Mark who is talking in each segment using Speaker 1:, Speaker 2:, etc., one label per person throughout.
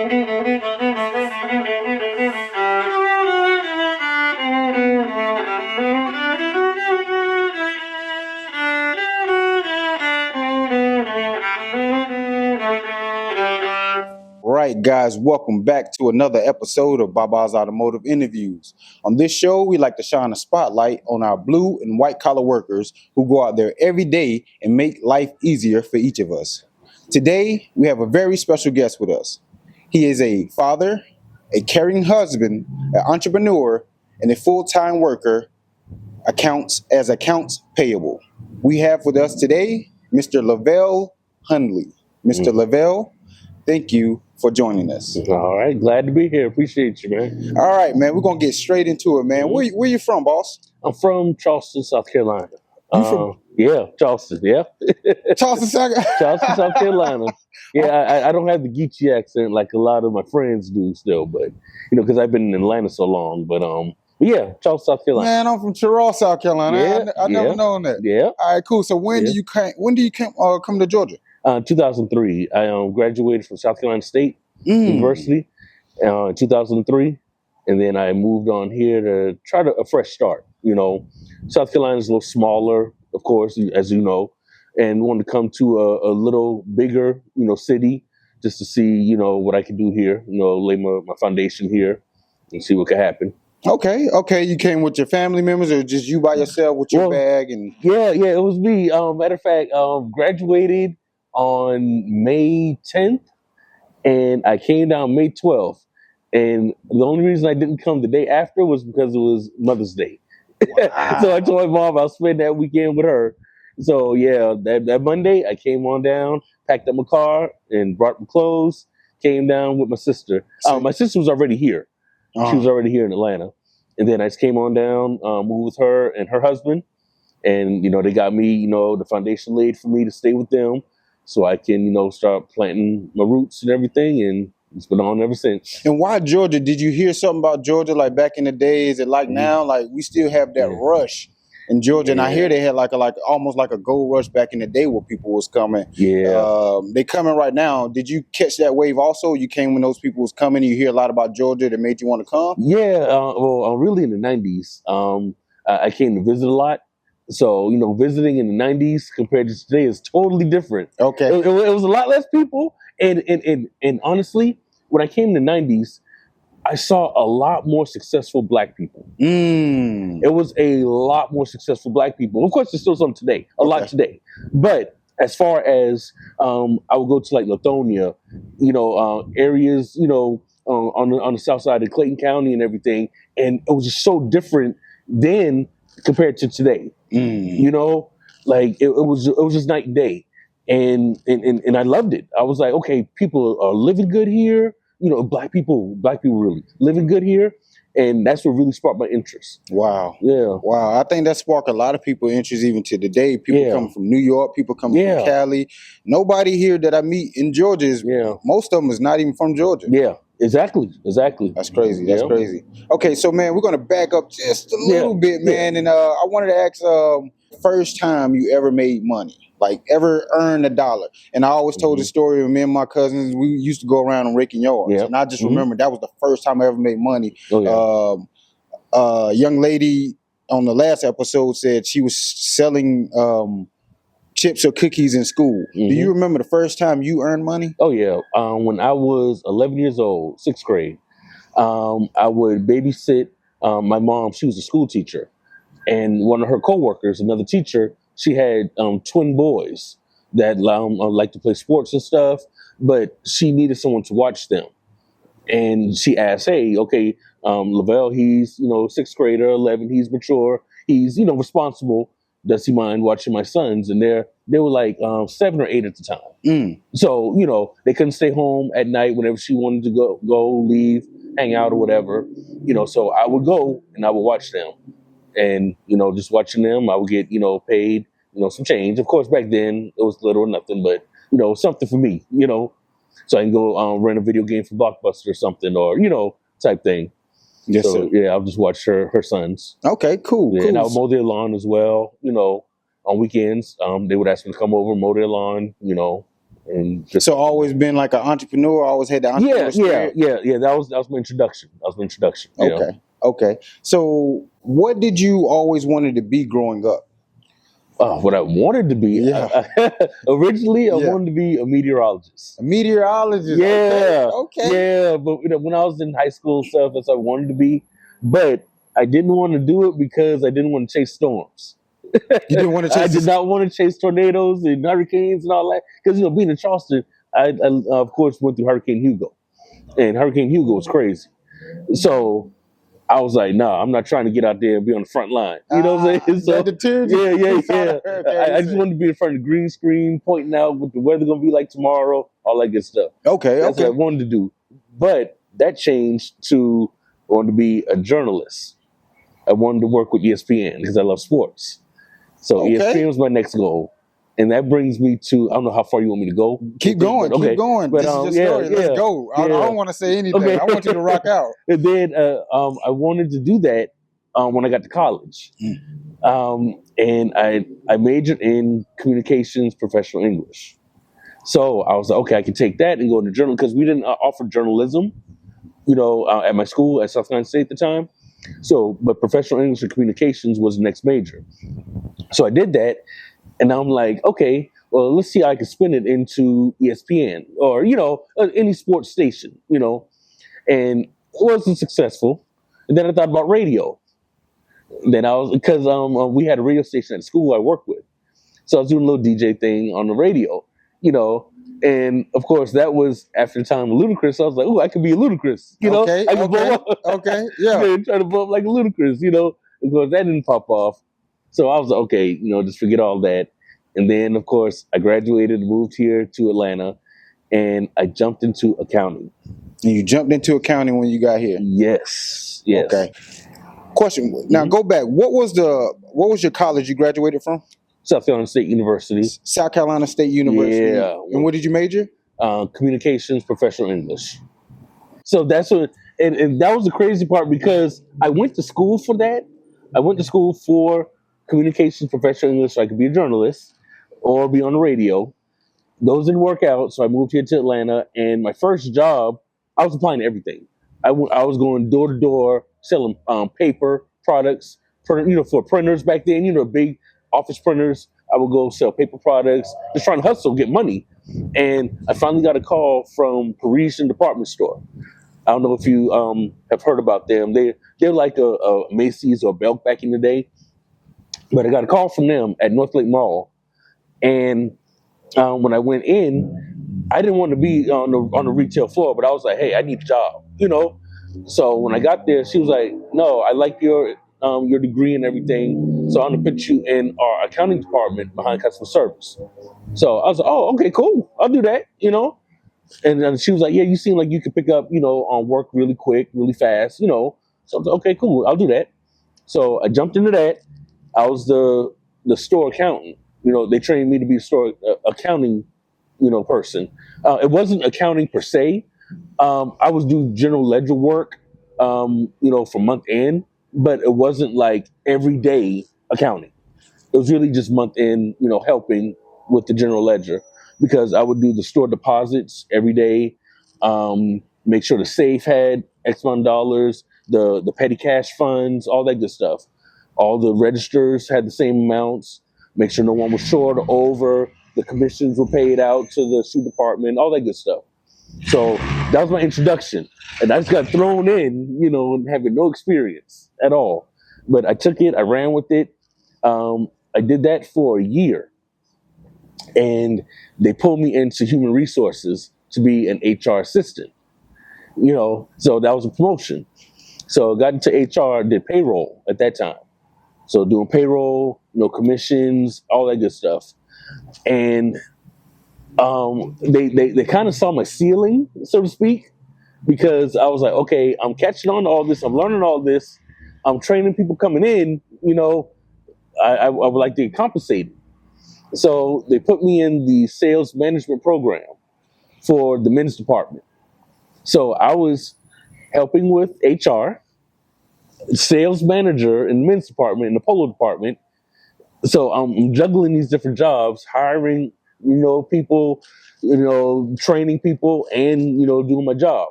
Speaker 1: Right, guys, welcome back to another episode of Baba's Automotive Interviews. On this show, we like to shine a spotlight on our blue and white collar workers who go out there every day and make life easier for each of us. Today, we have a very special guest with us. He is a father, a caring husband, an entrepreneur, and a full-time worker accounts payable. We have with us today Mr. Lovell Hunley. Mr. Lovell, thank you for joining us.
Speaker 2: All right, glad to be here. Appreciate you, man.
Speaker 1: All right, man, we're gonna get straight into it, man. Where you from, boss?
Speaker 2: I'm from Charleston, South Carolina.
Speaker 1: You from
Speaker 2: Yeah, Charleston. Yeah,
Speaker 1: Charleston, South
Speaker 2: Charleston, South Carolina. Yeah, I don't have the Geechee accent like a lot of my friends do still, but because I've been in Atlanta so long. But yeah, Charleston, South Carolina.
Speaker 1: Man, I'm from Charleston, South Carolina.
Speaker 2: Yeah,
Speaker 1: I never known that.
Speaker 2: Yeah.
Speaker 1: All right, cool. So when
Speaker 2: Yeah.
Speaker 1: do you come to Georgia?
Speaker 2: 2003. I graduated from South Carolina State University in 2003, and then I moved on here to try a fresh start. South Carolina is a little smaller, of course, as you know, and wanted to come to a little bigger, city just to see, what I can do here. Lay my foundation here and see what could happen.
Speaker 1: Okay. You came with your family members, or just you by yourself with your bag? And
Speaker 2: yeah, it was me. Matter of fact, graduated on May 10th, and I came down May 12th. And the only reason I didn't come the day after was because it was Mother's Day.
Speaker 1: Wow.
Speaker 2: So I told my mom I'll spend that weekend with her. So yeah, that Monday I came on down, packed up my car, and brought my clothes. Came down with my sister. My sister was already here. She was already here in Atlanta. And then I just came on down, moved with her and her husband. And, they got me, the foundation laid for me to stay with them so I can, start planting my roots and everything. And it's been on ever since.
Speaker 1: And why Georgia? Did you hear something about Georgia like back in the day? Is it like now? Like we still have that rush in Georgia, and I hear they had like almost like a gold rush back in the day where people was coming.
Speaker 2: Yeah,
Speaker 1: they coming right now. Did you catch that wave also? You came when those people was coming. You hear a lot about Georgia that made you want to come.
Speaker 2: Yeah, well, really in the '90s, I came to visit a lot. So visiting in the '90s compared to today is totally different.
Speaker 1: Okay,
Speaker 2: it was a lot less people. And honestly, when I came in the '90s, I saw a lot more successful Black people. It was a lot more successful Black people. Of course, there's still some today, a lot today. But as far as I would go to like Lithonia, areas, on the south side of Clayton County and everything, and it was just so different then compared to today. Like it was just night and day. And I loved it. I was like, okay, people are living good here. Black people really living good here. And that's what really sparked my interest.
Speaker 1: Wow.
Speaker 2: Yeah.
Speaker 1: Wow. I think that sparked a lot of people's interest even to today. People coming from New York, people coming from Cali. Nobody here that I meet in Georgia is, most of them is not even from Georgia.
Speaker 2: Yeah, exactly.
Speaker 1: That's crazy. That's crazy. Okay, so man, we're going to back up just a little bit, man. And I wanted to ask, first time you ever made money, like ever earned $1. And I always told the story of me and my cousins. We used to go around and raking yards, and I just remember that was the first time I ever made money. Young lady on the last episode said she was selling chips or cookies in school. Do you remember the first time you earned money?
Speaker 2: Oh yeah, when I was 11 years old, 6th grade, I would babysit my mom. She was a school teacher. And one of her coworkers, another teacher, she had twin boys that like to play sports and stuff, but she needed someone to watch them. And she asked, hey, okay, Lovell, he's, 6th grader, 11, he's mature, he's, responsible. Does he mind watching my sons? And they were like 7 or 8 at the time. So, they couldn't stay home at night whenever she wanted to go, leave, hang out or whatever. So I would go and I would watch them. And, just watching them, I would get, paid, some change. Of course, back then it was little or nothing, but, something for me, so I can go rent a video game for Blockbuster or something, or, type thing.
Speaker 1: Yes,
Speaker 2: so,
Speaker 1: sir.
Speaker 2: Yeah, I'll just watch her sons.
Speaker 1: Okay, cool.
Speaker 2: Yeah,
Speaker 1: cool.
Speaker 2: And I would mow their lawn as well, on weekends. They would ask me to come over, mow their lawn, And just
Speaker 1: So always been like an entrepreneur, always had the entrepreneur spirit.
Speaker 2: yeah. That was my introduction. You know?
Speaker 1: Okay. So what did you always wanted to be growing up?
Speaker 2: What I wanted to be
Speaker 1: Yeah.
Speaker 2: originally, I
Speaker 1: Yeah.
Speaker 2: wanted to be a meteorologist.
Speaker 1: A meteorologist.
Speaker 2: Yeah,
Speaker 1: Okay.
Speaker 2: yeah. But when I was in high school and stuff, that's what I wanted to be. But I didn't want to do it because I didn't want to chase storms.
Speaker 1: You didn't want to
Speaker 2: I
Speaker 1: chase
Speaker 2: did not want to chase tornadoes and hurricanes and all that. Because being in Charleston, I of course went through Hurricane Hugo, and Hurricane Hugo was crazy. So I was like, no, I'm not trying to get out there and be on the front line. You know what I'm saying? So
Speaker 1: that deterred you.
Speaker 2: yeah. I just wanted to be in front of the green screen, pointing out what the weather gonna be like tomorrow, all that good stuff. That's what I wanted to do. But that changed to I wanted to be a journalist. I wanted to work with ESPN because I love sports. So ESPN was my next goal. And that brings me to, I don't know how far you want me to go.
Speaker 1: Keep going. But, this is your story. Let's go. I don't want to say anything. Okay. I want you to rock out.
Speaker 2: And then I wanted to do that when I got to college. And I majored in communications, professional English. So I was like, okay, I can take that and go into journalism because we didn't offer journalism, at my school at South Carolina State at the time. So, but professional English and communications was the next major. So I did that. And I'm like, okay, well, let's see how I can spin it into ESPN or, any sports station, and it wasn't successful. And then I thought about radio. Then because we had a radio station at the school I worked with. So I was doing a little DJ thing on the radio, and of course that was after the time of Ludacris. So I was like, oh, I could be a Ludacris,
Speaker 1: Okay,
Speaker 2: I could blow up.
Speaker 1: Okay, yeah.
Speaker 2: Try to blow up like a Ludacris, Of course that didn't pop off. So I was like, okay, just forget all that. And then, of course, I graduated, moved here to Atlanta, and I jumped into accounting.
Speaker 1: And you jumped into accounting when you got here?
Speaker 2: Yes.
Speaker 1: Okay. Question. Now, go back. What was your college you graduated from?
Speaker 2: South Carolina State University.
Speaker 1: South Carolina State University.
Speaker 2: Yeah.
Speaker 1: And what did you major?
Speaker 2: Communications, professional English. So that's what, and that was the crazy part because I went to school for that. I went to school for communications, professional English, so I could be a journalist or be on the radio. Those didn't work out, so I moved here to Atlanta. And my first job, I was applying to everything. I was going door to door selling paper products, for printers back then. Big office printers. I would go sell paper products, just trying to hustle, get money. And I finally got a call from Parisian department store. I don't know if you have heard about them. They're like a Macy's or Belk back in the day. But I got a call from them at North Lake Mall, and when I went in, I didn't want to be on the retail floor, but I was like, "Hey, I need a job," So when I got there, she was like, "No, I like your degree and everything, so I'm gonna put you in our accounting department behind customer service." So I was like, "Oh, okay, cool, I'll do that," And then she was like, "Yeah, you seem like you could pick up, work really quick, really fast, So I was like, "Okay, cool, I'll do that." So I jumped into that. I was the store accountant. They trained me to be a store accounting, person. It wasn't accounting per se. I was doing general ledger work, for month end, but it wasn't like everyday accounting. It was really just month end, helping with the general ledger because I would do the store deposits every day, make sure the safe had X amount of dollars, the petty cash funds, all that good stuff. All the registers had the same amounts, make sure no one was short or over, the commissions were paid out to the shoe department, all that good stuff. So that was my introduction. And I just got thrown in, having no experience at all. But I took it, I ran with it. I did that for a year. And they pulled me into human resources to be an HR assistant. So that was a promotion. So I got into HR, did payroll at that time. So doing payroll, commissions, all that good stuff. And they kind of saw my ceiling, so to speak, because I was like, okay, I'm catching on to all this. I'm learning all this. I'm training people coming in, I would like to get compensated. So they put me in the sales management program for the men's department. So I was helping with HR, sales manager in the men's department, in the polo department. So I'm juggling these different jobs, hiring people, training people, and doing my job.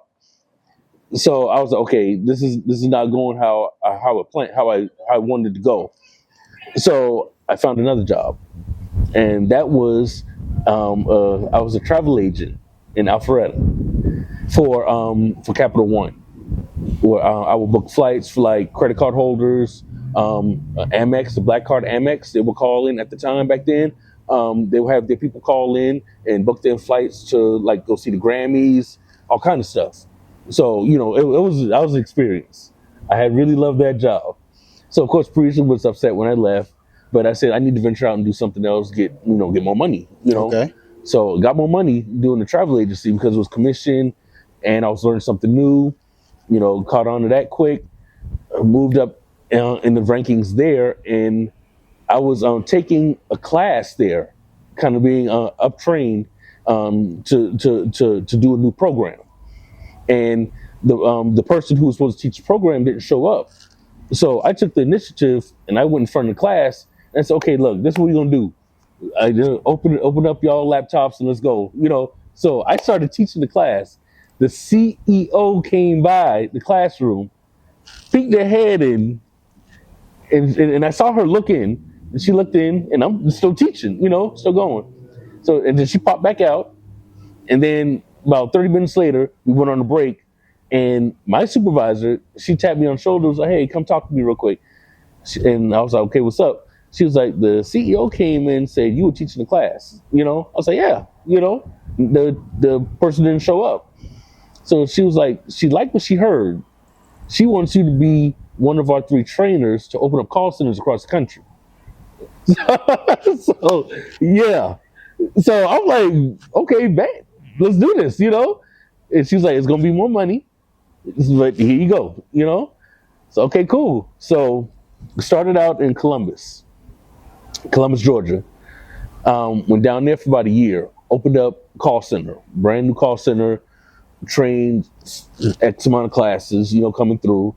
Speaker 2: So I was like, okay, this is not going how I wanted to go. So I found another job, and that was I was a travel agent in Alpharetta for Capital One, where I would book flights for like credit card holders, Amex, the black card Amex. They would call in at the time back then. They would have their people call in and book their flights to like go see the Grammys, all kind of stuff. So it was an experience. I had really loved that job. So of course, producer was upset when I left, but I said I need to venture out and do something else, get more money.
Speaker 1: Okay.
Speaker 2: So got more money doing the travel agency because it was commission, and I was learning something new. Caught on to that quick. Moved up in the rankings there, and I was taking a class there, kind of being up trained to do a new program, and the person who was supposed to teach the program didn't show up. So I took the initiative and I went in front of the class and said, "Okay, look, this is what we're gonna do. I just open up y'all laptops and let's go." So I started teaching the class. The CEO came by the classroom, peeked their head in, and I saw her look in. And she looked in, and I'm still teaching, still going. So and then she popped back out, and then about 30 minutes later, we went on a break, and my supervisor, she tapped me on the shoulder, was like, "Hey, come talk to me real quick." And I was like, "Okay, what's up?" She was like, "The CEO came in and said you were teaching the class." I was like, "Yeah." The person didn't show up. So she was like, she liked what she heard. She wants you to be one of our 3 trainers to open up call centers across the country. So yeah. So I'm like, okay, bet, let's do this, And she was like, it's gonna be more money, but here you go. So okay, cool. So started out in Columbus, Georgia. Went down there for about a year. Opened up call center, brand new call center. Trained X amount of classes, coming through.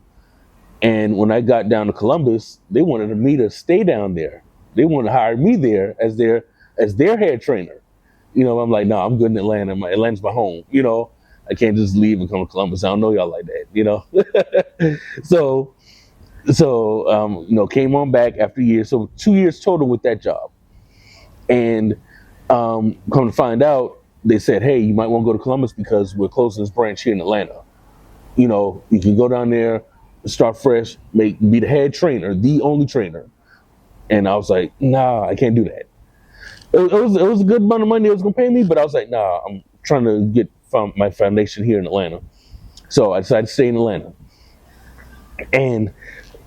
Speaker 2: And when I got down to Columbus, they wanted me to stay down there. They wanted to hire me there as their head trainer. I'm like, no, I'm good in Atlanta. Atlanta's my home. I can't just leave and come to Columbus. I don't know y'all like that. So came on back after a year. So 2 years total with that job. And come to find out, they said, hey, you might want to go to Columbus because we're closing this branch here in Atlanta. You can go down there, start fresh, be the head trainer, the only trainer. And I was like, nah, I can't do that. It was a good amount of money it was going to pay me, but I was like, nah, I'm trying to get my foundation here in Atlanta. So I decided to stay in Atlanta. And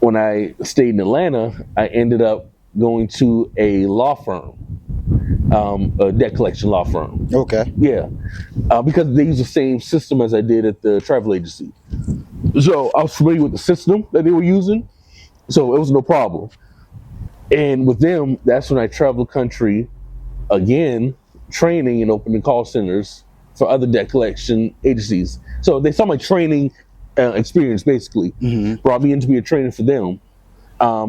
Speaker 2: when I stayed in Atlanta, I ended up going to a law firm. A debt collection law firm.
Speaker 1: Okay.
Speaker 2: Yeah. Because they use the same system as I did at the travel agency. So I was familiar with the system that they were using. So it was no problem. And with them, that's when I traveled the country again, training and opening call centers for other debt collection agencies. So they saw my training experience basically, brought me in to be a trainer for them.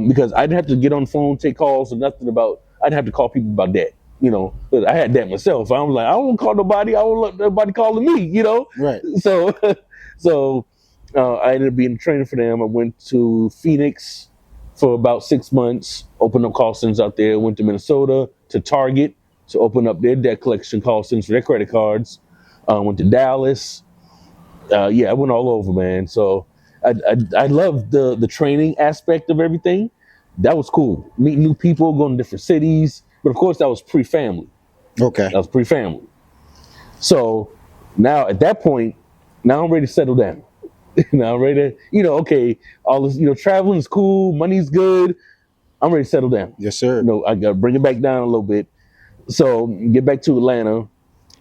Speaker 2: Because I didn't have to get on the phone, take calls or nothing about, I didn't have to call people about debt. I had that myself. I was like, I don't call nobody. I don't let nobody calling me.
Speaker 1: Right.
Speaker 2: So I ended up being a trainer for them. I went to Phoenix for about 6 months, opened up call centers out there. Went to Minnesota to Target to open up their debt collection call centers for their credit cards. Went to Dallas. I went all over, man. So I love the training aspect of everything. That was cool. Meeting new people, going to different cities. But of course, that was pre-family.
Speaker 1: Okay.
Speaker 2: That was pre-family. So now at that point, now I'm ready to settle down. Now I'm ready to, okay, all this, traveling is cool, money's good. I'm ready to settle down.
Speaker 1: Yes, sir.
Speaker 2: I got to bring it back down a little bit. So get back to Atlanta,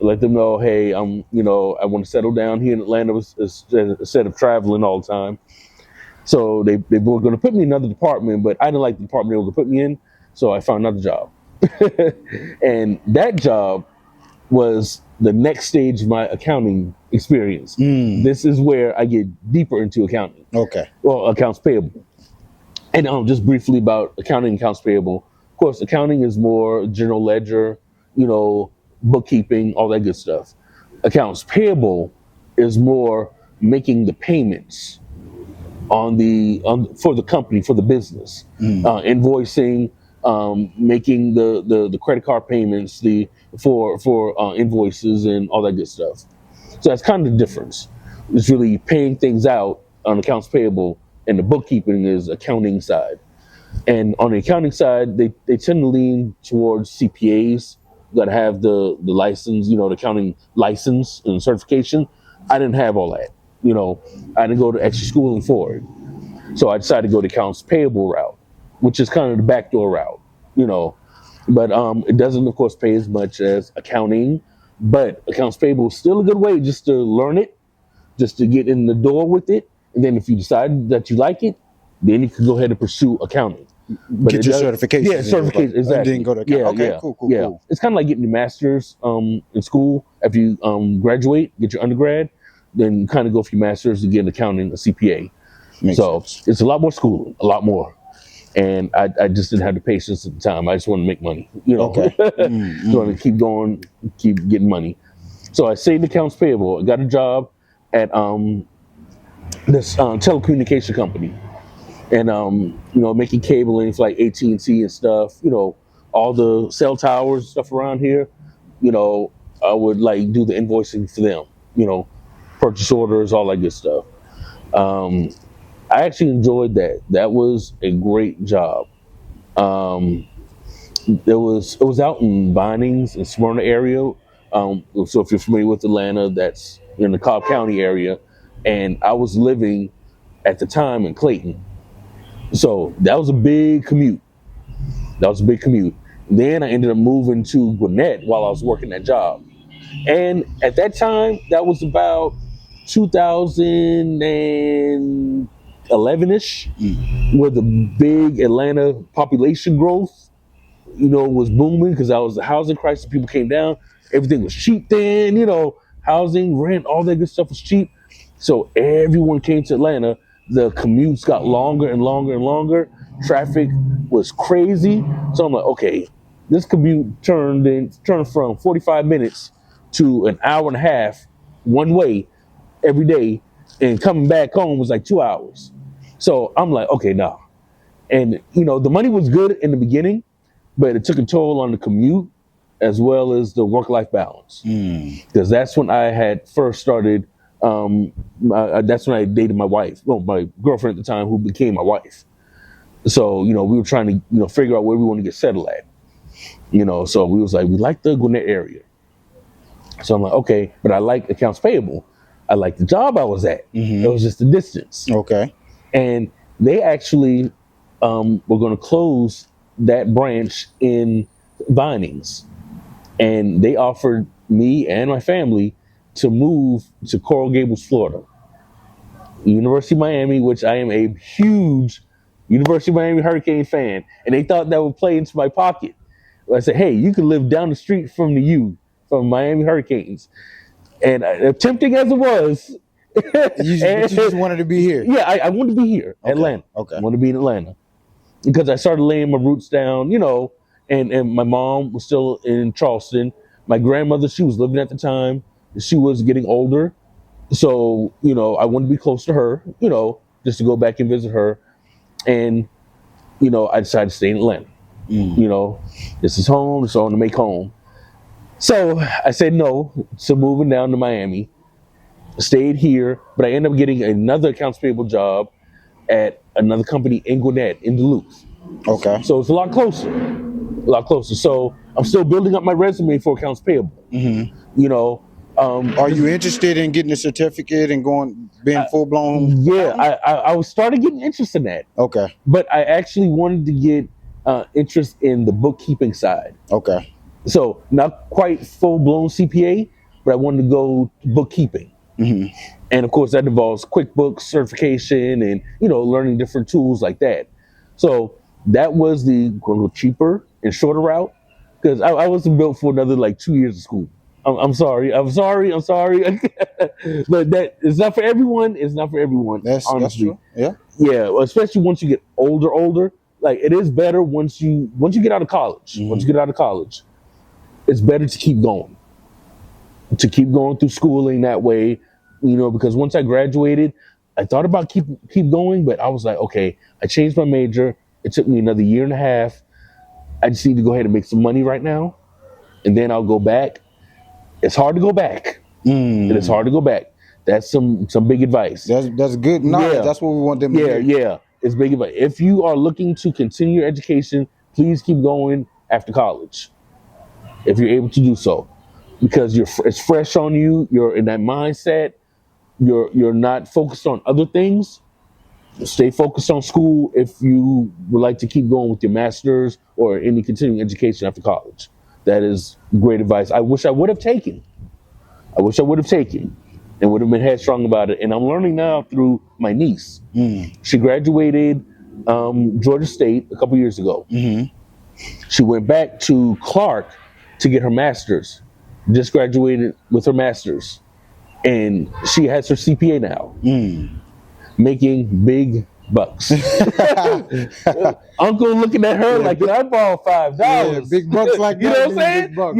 Speaker 2: let them know, hey, I want to settle down here in Atlanta instead of traveling all the time. So they were going to put me in another department, but I didn't like the department they were going to put me in. So I found another job. And that job was the next stage of my accounting experience. This is where I get deeper into accounting.
Speaker 1: Okay.
Speaker 2: Well, accounts payable. And just briefly about accounting and accounts payable. Of course, accounting is more general ledger, bookkeeping, all that good stuff. Accounts payable is more making the payments for the company, for the business, invoicing, making the credit card payments, for invoices and all that good stuff. So that's kind of the difference. It's really paying things out on accounts payable, and the bookkeeping is accounting side. And on the accounting side, they tend to lean towards CPAs. You got to have the license, the accounting license and certification. I didn't have all that. I didn't go to extra schooling for it. So I decided to go the accounts payable route, which is kind of the backdoor route, But it doesn't, of course, pay as much as accounting. But accounts payable is still a good way just to learn it, just to get in the door with it. And then if you decide that you like it, then you can go ahead and pursue accounting. But
Speaker 1: Get your certification.
Speaker 2: Yeah, certification, exactly.
Speaker 1: And then go to accounting.
Speaker 2: Yeah,
Speaker 1: okay,
Speaker 2: yeah,
Speaker 1: cool.
Speaker 2: It's kind of like getting your master's in school. After you graduate, get your undergrad, then you kind of go for your master's to get an accounting, a CPA.
Speaker 1: Makes sense.
Speaker 2: It's a lot more schooling, a lot more. And I just didn't have the patience at the time. I just wanted to make money,
Speaker 1: Okay.
Speaker 2: Just wanted to keep going, keep getting money. So I stayed in accounts payable. I got a job at this telecommunication company, and making cabling for like AT&T and stuff. All the cell towers and stuff around here. I would like do the invoicing for them. Purchase orders, all that good stuff. I actually enjoyed that. That was a great job. It was out in Vinings in Smyrna area. So if you're familiar with Atlanta, that's in the Cobb County area, and I was living at the time in Clayton. So that was a big commute. Then I ended up moving to Gwinnett while I was working that job. And at that time, that was about 2011-ish, where the big Atlanta population growth, was booming because that was the housing crisis. People came down. Everything was cheap then, housing, rent, all that good stuff was cheap. So everyone came to Atlanta. The commutes got longer and longer and longer. Traffic was crazy. So I'm like, okay, this commute turned from 45 minutes to an hour and a half one way every day, and coming back home was like 2 hours. So I'm like, okay, nah. And the money was good in the beginning, but it took a toll on the commute as well as the work-life balance. Because that's when I had first started. That's when I dated my wife, my girlfriend at the time, who became my wife. So we were trying to figure out where we want to get settled at. So we was like, we like the Gwinnett area. So I'm like, okay, but I like accounts payable. I like the job I was at. It was just the distance.
Speaker 1: Okay.
Speaker 2: And they actually were going to close that branch in Vinings. And they offered me and my family to move to Coral Gables, Florida. University of Miami, which I am a huge University of Miami Hurricane fan. And they thought that would play into my pocket. I said, hey, you can live down the street from the U, from Miami Hurricanes. And tempting as it was.
Speaker 1: You just wanted to be here.
Speaker 2: Yeah, I wanted to be here,
Speaker 1: okay.
Speaker 2: Atlanta.
Speaker 1: Okay.
Speaker 2: I wanted to be in Atlanta. Because I started laying my roots down, and my mom was still in Charleston. My grandmother, she was living at the time. She was getting older. So, I wanted to be close to her, just to go back and visit her. And, I decided to stay in Atlanta. This is home, so I want to make home. So I said no to moving down to Miami. Stayed here, but I ended up getting another accounts payable job at another company in Gwinnett, in Duluth.
Speaker 1: Okay.
Speaker 2: So it's a lot closer. So I'm still building up my resume for accounts payable.
Speaker 1: Are you interested in getting a certificate and being full blown?
Speaker 2: Yeah, I was starting getting interest in that.
Speaker 1: Okay.
Speaker 2: But I actually wanted to get interest in the bookkeeping side.
Speaker 1: Okay.
Speaker 2: So not quite full blown CPA, but I wanted to go to bookkeeping. And of course that involves QuickBooks certification and learning different tools like that. So that was the cheaper and shorter route, because I wasn't built for another like 2 years of school. I'm sorry. But that is not for everyone. It's not for everyone.
Speaker 1: That's true. Yeah.
Speaker 2: Yeah, especially once you get older. Like, it is better once you get out of college. Once you get out of college, it's better to keep going through schooling that way, because once I graduated, I thought about keep going, but I was like, okay, I changed my major. It took me another year and a half. I just need to go ahead and make some money right now, and then I'll go back. It's hard to go back. It is hard to go back. That's some big advice.
Speaker 1: That's good knowledge.
Speaker 2: Yeah.
Speaker 1: That's what we want them to hear.
Speaker 2: Yeah. It's big advice. If you are looking to continue your education, please keep going after college, if you're able to do so, because it's fresh on you. You're in that mindset. You're not focused on other things. Stay focused on school if you would like to keep going with your master's or any continuing education after college. That is great advice. I wish I would have taken and would have been headstrong about it. And I'm learning now through my niece. She graduated Georgia State a couple years ago. She went back to Clark to get her master's. Just graduated with her master's. And she has her CPA now. Making big bucks. Uncle looking at her like, I borrowed $5.
Speaker 1: Yeah, big bucks like
Speaker 2: you
Speaker 1: that.
Speaker 2: know what I'm saying?
Speaker 1: Big bucks.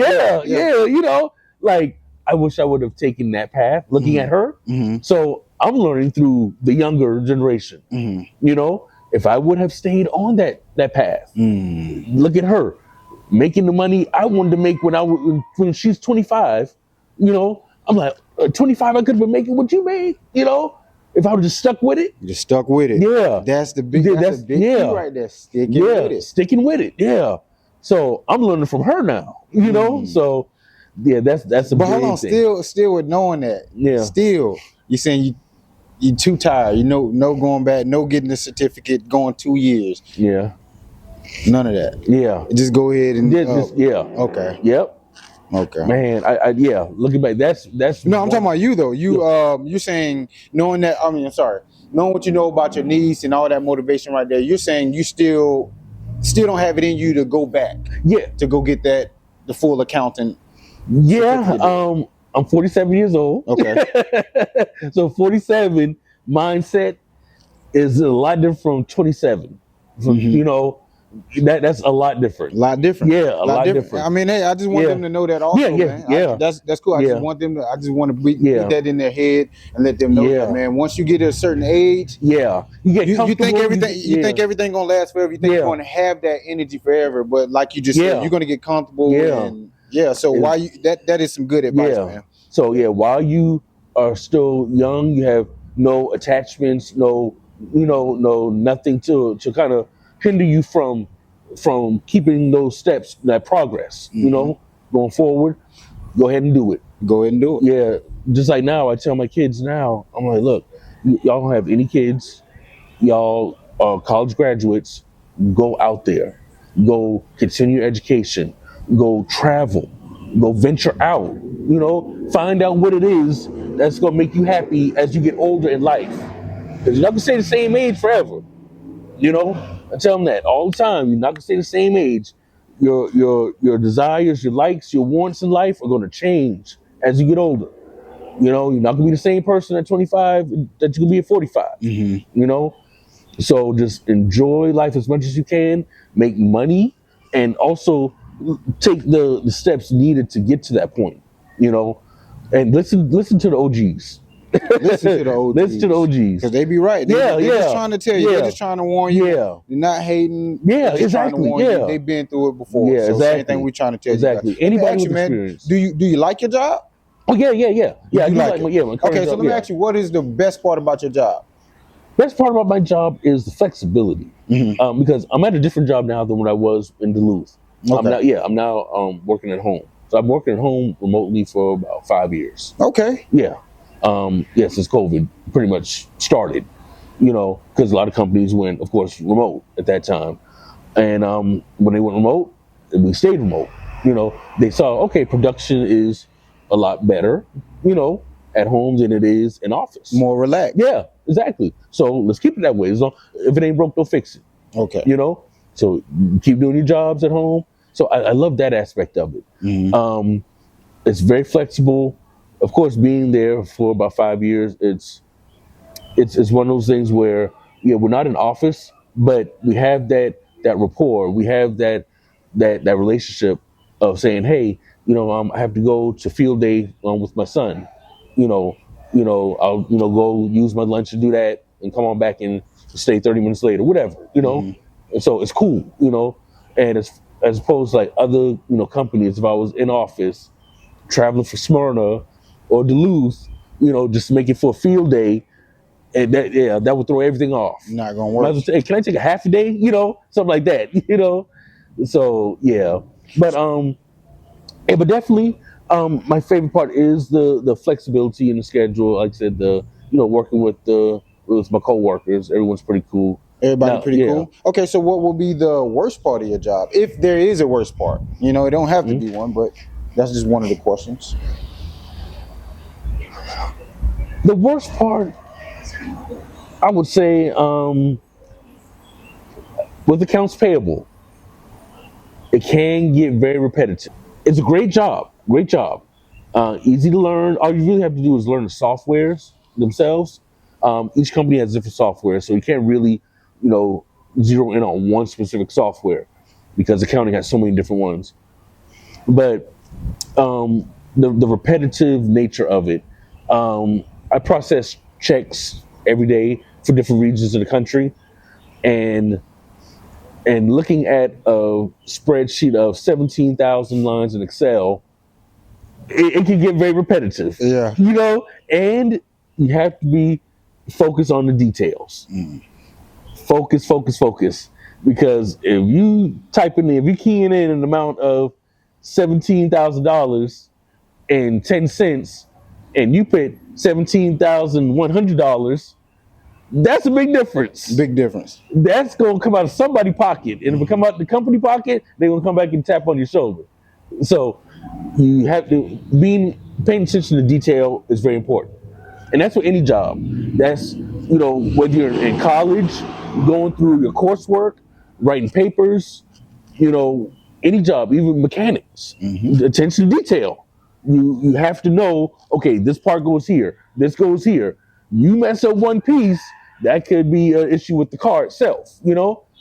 Speaker 2: Yeah. Like, I wish I would have taken that path looking at her. So I'm learning through the younger generation. If I would have stayed on that path, look at her making the money I wanted to make when she's 25. I'm like, 25, I could have been making what you made. If I would have just stuck with it.
Speaker 1: Just stuck with it.
Speaker 2: Yeah.
Speaker 1: That's the big key right there.
Speaker 2: Sticking with it. Yeah. So I'm learning from her now. So yeah, that's a big thing.
Speaker 1: But hold on, still with knowing that.
Speaker 2: Yeah.
Speaker 1: Still, you're saying you're too tired. No going back, no getting the certificate, going 2 years.
Speaker 2: Yeah.
Speaker 1: None of that.
Speaker 2: Yeah.
Speaker 1: Just go ahead and
Speaker 2: yeah.
Speaker 1: Okay.
Speaker 2: Yep.
Speaker 1: Okay.
Speaker 2: Man, looking back, that's
Speaker 1: no. I'm talking about you though. You're saying knowing that. I'm sorry. Knowing what you know about your niece and all that motivation right there. You're saying you still don't have it in you to go back.
Speaker 2: Yeah.
Speaker 1: To go get the full accountant.
Speaker 2: Yeah. I'm 47 years old.
Speaker 1: Okay.
Speaker 2: So 47 mindset is a lot different from 27. That's a lot different.
Speaker 1: A lot different.
Speaker 2: Yeah, a lot different.
Speaker 1: I mean, hey, I just want them to know that also, man. That's cool. I just want to put that in their head and let them know that, man. Once you get to a certain age,
Speaker 2: you
Speaker 1: think everything gonna last forever. You think you're gonna have that energy forever, but like you just said, you're gonna get comfortable. So that is some good advice, man.
Speaker 2: So while you are still young, you have no attachments, no nothing to kind of hinder you from keeping those steps, that progress. Going forward, go ahead and do it. Yeah, just like now, I tell my kids now, I'm like, look, y'all don't have any kids, y'all are college graduates. Go out there, go continue your education, go travel, go venture out. Find out what it is that's gonna make you happy as you get older in life. Because you're not gonna stay the same age forever. I tell them that all the time. You're not gonna stay the same age. Your desires, your likes, your wants in life are gonna change as you get older. You're not gonna be the same person at 25 that you can be at 45. So just enjoy life as much as you can, make money, and also take the steps needed to get to that point. And listen to the OGs.
Speaker 1: Listen to the OGs. Because they be right. They're just trying to tell you. They're just trying to warn you. They're not hating.
Speaker 2: Yeah,
Speaker 1: exactly. Trying to warn you. They've been through it before.
Speaker 2: Yeah,
Speaker 1: so
Speaker 2: exactly.
Speaker 1: Same thing we're trying to tell you.
Speaker 2: Exactly. Anybody with experience.
Speaker 1: Do you like your job?
Speaker 2: Oh yeah. I do like
Speaker 1: it.
Speaker 2: Yeah.
Speaker 1: Okay, so let me ask you, what is the best part about your job?
Speaker 2: Best part about my job is the flexibility. Because I'm at a different job now than when I was in Duluth.
Speaker 1: Okay.
Speaker 2: I'm now working at home. So I'm working at home remotely for about 5 years.
Speaker 1: Okay.
Speaker 2: Yeah. Since COVID pretty much started, because a lot of companies went, of course, remote at that time. And when they went remote, we stayed remote. They saw, okay, production is a lot better, at home than it is in office.
Speaker 1: More relaxed.
Speaker 2: Yeah, exactly. So let's keep it that way. If it ain't broke, don't fix it.
Speaker 1: Okay.
Speaker 2: So keep doing your jobs at home. So I love that aspect of it. It's very flexible. Of course, being there for about 5 years, it's one of those things where we're not in office, but we have that rapport. We have that relationship of saying, hey, I have to go to field day with my son. You know, I'll go use my lunch to do that and come on back and stay 30 minutes later, whatever.
Speaker 1: Hmm.
Speaker 2: And so it's cool. And as opposed to like other companies, if I was in office traveling for Smyrna or Duluth, just make it for a field day, and that would throw everything off.
Speaker 1: Not gonna
Speaker 2: Might
Speaker 1: work.
Speaker 2: as well say, hey, can I take a half a day? Something like that. So yeah, but but definitely, my favorite part is the flexibility in the schedule. Like I said, the working with my coworkers, everyone's pretty cool.
Speaker 1: Everybody
Speaker 2: Now,
Speaker 1: pretty
Speaker 2: yeah,
Speaker 1: cool. Okay, so what will be the worst part of your job, if there is a worst part? It don't have to
Speaker 2: mhm.
Speaker 1: be one, but that's just one of the questions.
Speaker 2: The worst part, I would say, with accounts payable, it can get very repetitive. It's a great job, easy to learn. All you really have to do is learn the softwares themselves. Each company has different software, so you can't really, you know, zero in on one specific software because accounting has so many different ones. But the repetitive nature of it, I process checks every day for different regions of the country, and looking at a spreadsheet of 17,000 lines in Excel, it can get very repetitive,
Speaker 1: Yeah.
Speaker 2: and you have to be focused on the details.
Speaker 1: Mm.
Speaker 2: Focus. Because if you keying in an amount of $17,000 and 10 cents, and you put $17,100, that's a big difference.
Speaker 1: Big difference.
Speaker 2: That's gonna come out of somebody's pocket, and if it come out the company pocket, they're gonna come back and tap on your shoulder. So you have to paying attention to detail is very important, and that's for any job. That's whether you're in college, going through your coursework, writing papers, any job, even mechanics.
Speaker 1: Hmm.
Speaker 2: Attention to detail. You have to know. Okay, this part goes here. This goes here. You mess up one piece, that could be an issue with the car itself.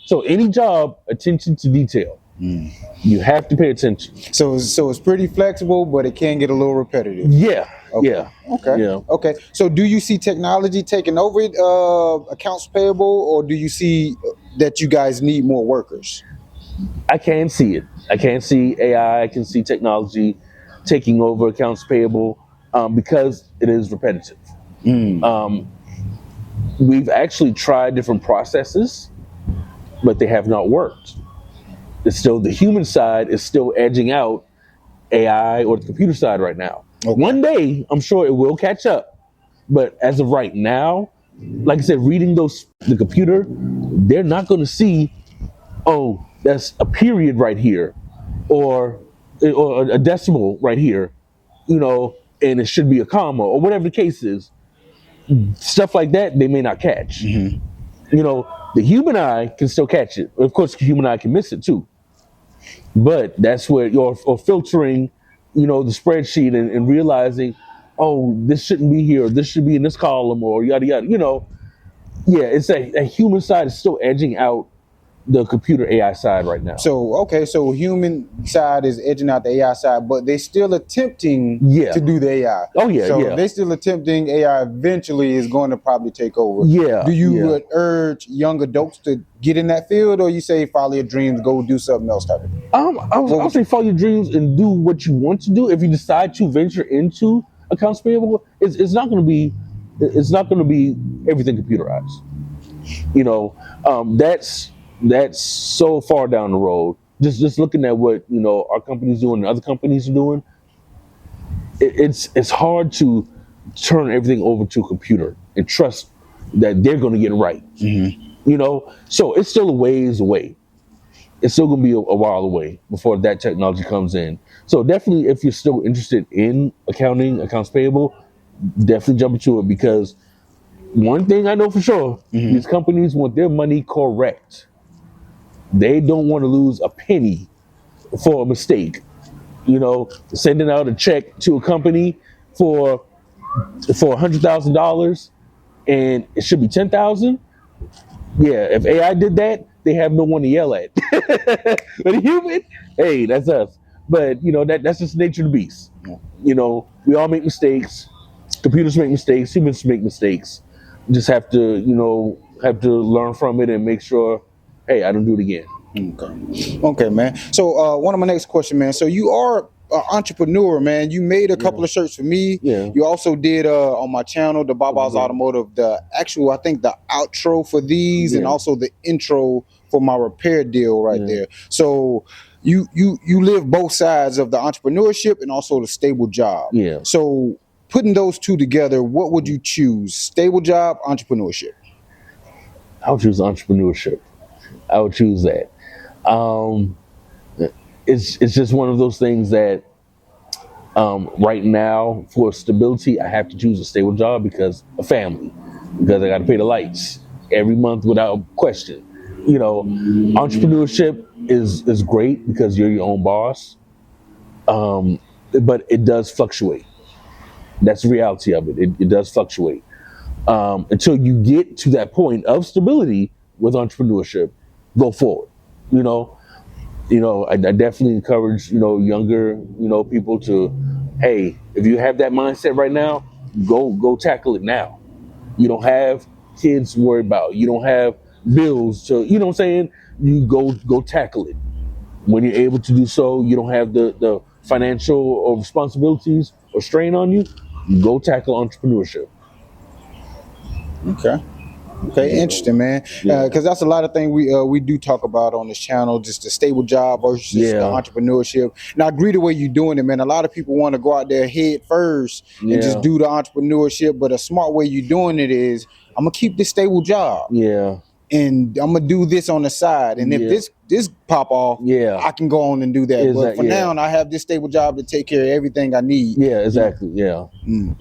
Speaker 2: So any job, attention to detail.
Speaker 1: Mm.
Speaker 2: You have to pay attention.
Speaker 1: So it's pretty flexible, but it can get a little repetitive.
Speaker 2: Yeah.
Speaker 1: Okay.
Speaker 2: Yeah.
Speaker 1: Okay.
Speaker 2: Yeah.
Speaker 1: Okay. So do you see technology taking over accounts payable, or do you see that you guys need more workers?
Speaker 2: I can see it. I can see AI. I can see technology taking over accounts payable, because it is repetitive.
Speaker 1: Mm.
Speaker 2: We've actually tried different processes, but they have not worked. It's still the human side is still edging out AI or the computer side right now.
Speaker 1: Okay.
Speaker 2: One day, I'm sure it will catch up. But as of right now, like I said, reading the computer, they're not going to see, oh, that's a period right here, or a decimal right here, and it should be a comma or whatever the case is. Stuff like that, they may not catch.
Speaker 1: Hmm.
Speaker 2: The human eye can still catch it. Of course, the human eye can miss it too. But that's where you're or filtering, the spreadsheet and realizing, oh, this shouldn't be here, or this should be in this column, or yada yada. Yeah, it's a human side is still edging out the computer AI side right now.
Speaker 1: So human side is edging out the AI side, but they still attempting
Speaker 2: Yeah.
Speaker 1: to do the AI.
Speaker 2: Oh yeah,
Speaker 1: So
Speaker 2: yeah.
Speaker 1: they still attempting. AI eventually is going to probably take over.
Speaker 2: Yeah,
Speaker 1: Do you
Speaker 2: yeah.
Speaker 1: urge young adults to get in that field, or you say follow your dreams, go do something else type of thing?
Speaker 2: I'll say follow your dreams and do what you want to do. If you decide to venture into accounts payable, it's not going to be everything computerized. That's so far down the road. Just looking at what our company's doing and other companies are doing, it's hard to turn everything over to a computer and trust that they're going to get it right.
Speaker 1: Mm-hmm.
Speaker 2: So it's still a ways away. It's still going to be a while away before that technology comes in. So definitely, if you're still interested in accounting, accounts payable, definitely jump into it, because one thing I know for sure, these companies want their money correct. They don't want to lose a penny for a mistake. Sending out a check to a company for $100,000 and it should be 10,000. Yeah, if AI did that, they have no one to yell at. But human, hey, that's us. but that's just the nature of the beast.
Speaker 1: Yeah.
Speaker 2: We all make mistakes. Computers make mistakes. Humans make mistakes. Just have to learn from it and make sure, hey, I don't do it again.
Speaker 1: Okay, man. So one of my next question, man. So you are an entrepreneur, man. You made a couple
Speaker 2: Yeah.
Speaker 1: of shirts for me.
Speaker 2: Yeah.
Speaker 1: You also did on my channel, the Baba's
Speaker 2: Mhm.
Speaker 1: Automotive, the actual, I think the outro for these and
Speaker 2: Yeah.
Speaker 1: also the intro for my repair deal right
Speaker 2: Yeah.
Speaker 1: there. So you live both sides of the entrepreneurship and also the stable job.
Speaker 2: Yeah.
Speaker 1: So putting those two together, what would you choose? Stable job, entrepreneurship?
Speaker 2: I would choose entrepreneurship. I would choose that. Um, it's just one of those things that right now for stability, I have to choose a stable job because of family, because I got to pay the lights every month without question. Entrepreneurship is great because you're your own boss, but it does fluctuate. That's the reality of it. It does fluctuate until you get to that point of stability with entrepreneurship. Go forward. You know, I definitely encourage younger people to, hey, if you have that mindset right now, go tackle it now. You don't have kids to worry about. You don't have bills to, what I'm saying. You go tackle it. When you're able to do so, you don't have the financial or responsibilities or strain on you. Go tackle entrepreneurship.
Speaker 1: Okay. Okay,
Speaker 2: Yeah.
Speaker 1: interesting, man.
Speaker 2: Yeah.
Speaker 1: Because that's a lot of things we do talk about on this channel, just the stable job versus the
Speaker 2: Yeah.
Speaker 1: entrepreneurship. And I agree the way you're doing it, man. A lot of people want to go out there head first and just
Speaker 2: Yeah.
Speaker 1: do the entrepreneurship, but a smart way you're doing it is I'm gonna keep this stable job
Speaker 2: Yeah.
Speaker 1: and I'm gonna do this on the side. And if
Speaker 2: Yeah.
Speaker 1: this pop off,
Speaker 2: Yeah.
Speaker 1: I can go on and do that.
Speaker 2: Is
Speaker 1: But
Speaker 2: that-
Speaker 1: for
Speaker 2: yeah.
Speaker 1: now, I have this stable job to take care of everything I need.
Speaker 2: Yeah, exactly. Yeah.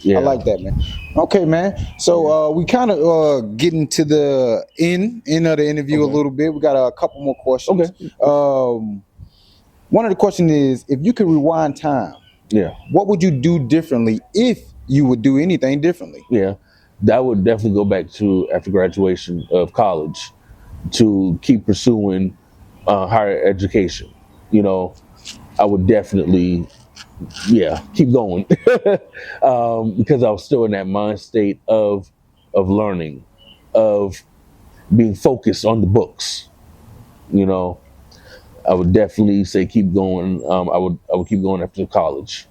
Speaker 2: Yeah.
Speaker 1: I like that, man. Okay, man. So we kind of getting to the end of the interview a
Speaker 2: Okay.
Speaker 1: little bit. We got a couple more questions.
Speaker 2: Okay.
Speaker 1: One of the questions is, if you could rewind time,
Speaker 2: Yeah.
Speaker 1: what would you do differently if you would do anything differently?
Speaker 2: Yeah. That would definitely go back to after graduation of college to keep pursuing higher education. I would definitely, keep going because I was still in that mind state of learning, of being focused on the books. You know, I would definitely say keep going. I would keep going after college.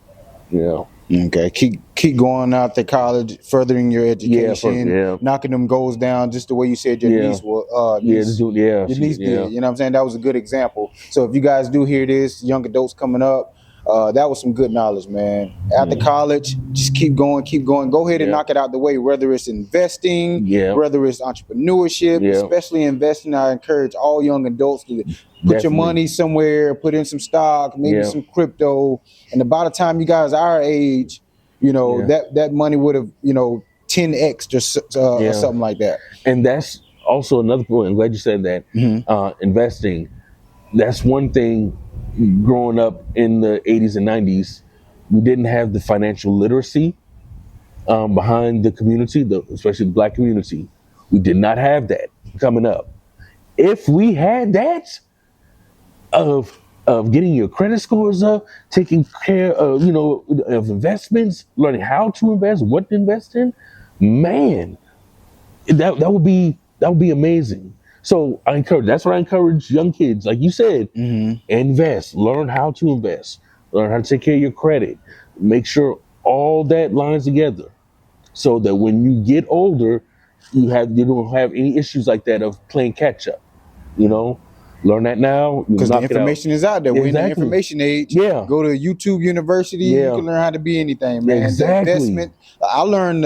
Speaker 2: Yeah.
Speaker 1: Okay, keep going out to college, furthering your education,
Speaker 2: yeah.
Speaker 1: knocking them goals down, just the way you said your
Speaker 2: Yeah.
Speaker 1: niece will.
Speaker 2: Yeah,
Speaker 1: Niece,
Speaker 2: yeah,
Speaker 1: your niece
Speaker 2: yeah,
Speaker 1: did. You know what I'm saying? That was a good example. So if you guys do hear this, young adults coming up, that was some good knowledge, man. After college, just keep going, keep going. Go ahead and
Speaker 2: Yeah.
Speaker 1: knock it out the way. Whether it's investing,
Speaker 2: Yeah.
Speaker 1: whether it's entrepreneurship,
Speaker 2: Yeah.
Speaker 1: especially investing, I encourage all young adults to put your
Speaker 2: Definitely.
Speaker 1: money somewhere, put in some stock, maybe
Speaker 2: Yeah.
Speaker 1: some crypto, and by the time you guys are our age,
Speaker 2: Yeah.
Speaker 1: that money would have 10x
Speaker 2: Yeah.
Speaker 1: or something like that.
Speaker 2: And that's also another point. I'm glad you said that. Investing. That's one thing. Growing up in the 80s and 90s, we didn't have the financial literacy behind the community, especially the Black community. We did not have that coming up. If we had that of getting your credit scores up, taking care of of investments, learning how to invest, what to invest in, man, that would be amazing. So that's what I encourage young kids, like you said, invest, learn how to invest, learn how to take care of your credit, make sure all that lines together, so that when you get older, you don't have any issues like that of playing catch up. Learn that now.
Speaker 1: Because the
Speaker 2: knock it out.
Speaker 1: information is out there. We're in the
Speaker 2: Exactly.
Speaker 1: information age.
Speaker 2: Yeah.
Speaker 1: Go to YouTube University.
Speaker 2: Yeah.
Speaker 1: You can learn how to be anything, man.
Speaker 2: Exactly.
Speaker 1: The investment. I learned,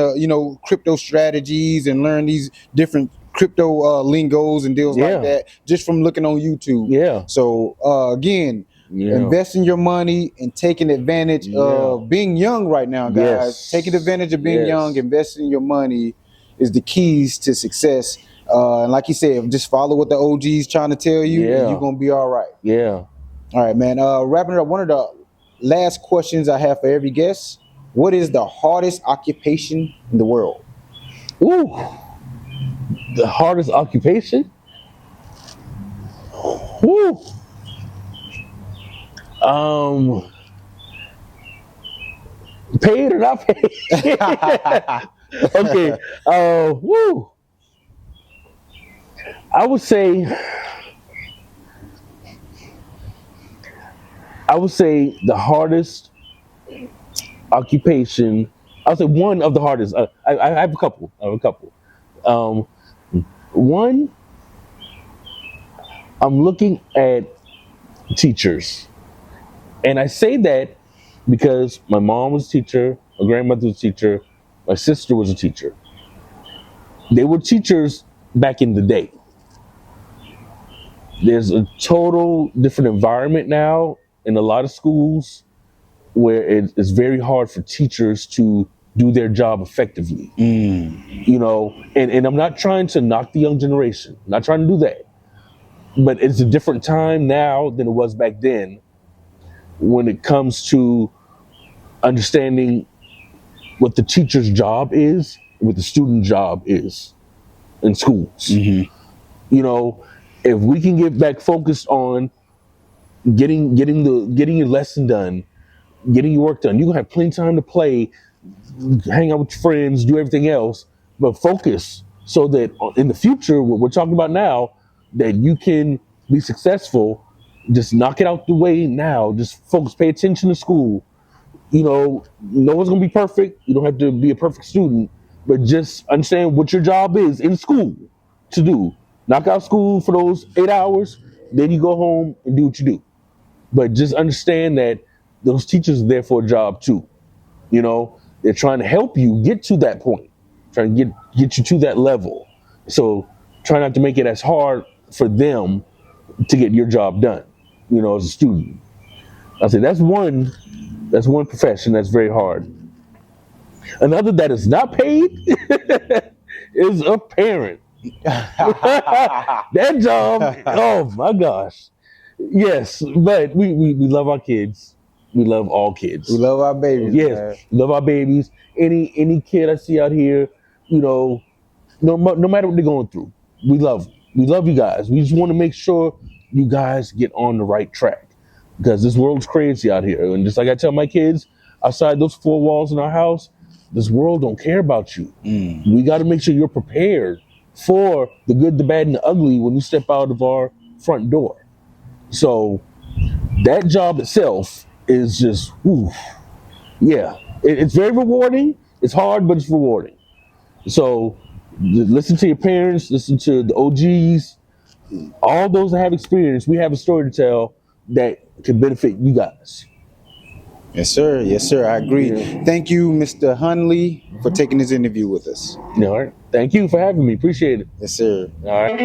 Speaker 1: crypto strategies and learn these different crypto lingos and deals
Speaker 2: Yeah.
Speaker 1: like that just from looking on YouTube.
Speaker 2: Yeah.
Speaker 1: So again,
Speaker 2: Yeah.
Speaker 1: investing your money and taking advantage of being young right now, guys.
Speaker 2: Yes.
Speaker 1: Taking advantage of being
Speaker 2: Yes.
Speaker 1: young, investing your money is the keys to success. And like you said, just follow what the OG's trying to tell you, and
Speaker 2: Yeah.
Speaker 1: you're gonna be all right.
Speaker 2: Yeah.
Speaker 1: All right, man. Wrapping it up, one of the last questions I have for every guest: what is the hardest occupation in the world?
Speaker 2: Ooh. The hardest occupation? Woo. Um, paid or not paid? Okay. Woo. I would say the hardest occupation. I would say one of the hardest. I have a couple. I have a couple. Um, One, I'm looking at teachers, and I say that because my mom was a teacher, my grandmother was a teacher, my sister was a teacher. They were teachers back in the day. There's a total different environment now in a lot of schools where it is very hard for teachers to do their job effectively. You know, and I'm not trying to knock the young generation, I'm not trying to do that. But it's a different time now than it was back then when it comes to understanding what the teacher's job is, what the student job is in schools. You know, if we can get back focused on getting your lesson done, getting your work done, you're gonna have plenty of time to play, hang out with your friends, do everything else, but focus so that in the future, what we're talking about now, that you can be successful. Just knock it out the way now. Just focus, pay attention to school. You know, no one's gonna be perfect. You don't have to be a perfect student, but just understand what your job is in school to do. Knock out school for those 8 hours, then you go home and do what you do. But just understand that those teachers are there for a job too. You know, they're trying to help you get to that point, trying to get you to that level. So try not to make it as hard for them to get your job done, you know, as a student. I say that's one profession that's very hard. Another that is not paid is a parent. That job, oh my gosh. Yes, but we love our kids. We love all kids.
Speaker 1: We love our babies.
Speaker 2: Yes,
Speaker 1: Man.
Speaker 2: love our babies. Any kid I see out here, you know, no matter what they're going through, we love them. We love you guys. We just want to make sure you guys get on the right track because this world's crazy out here. And just like I tell my kids, outside those four walls in our house, this world don't care about you. We got to make sure you're prepared for the good, the bad, and the ugly when you step out of our front door. So that job itself is just, oof, yeah, it's very rewarding. It's hard, but it's rewarding. So listen to your parents, listen to the OGs, all those that have experience. We have a story to tell that can benefit you guys.
Speaker 1: Yes, sir. Yes, sir. I agree.
Speaker 2: Yeah.
Speaker 1: Thank you, Mr. Hunley, for taking this interview with us.
Speaker 2: All right. Thank you for having me. Appreciate it.
Speaker 1: Yes, sir.
Speaker 2: All right.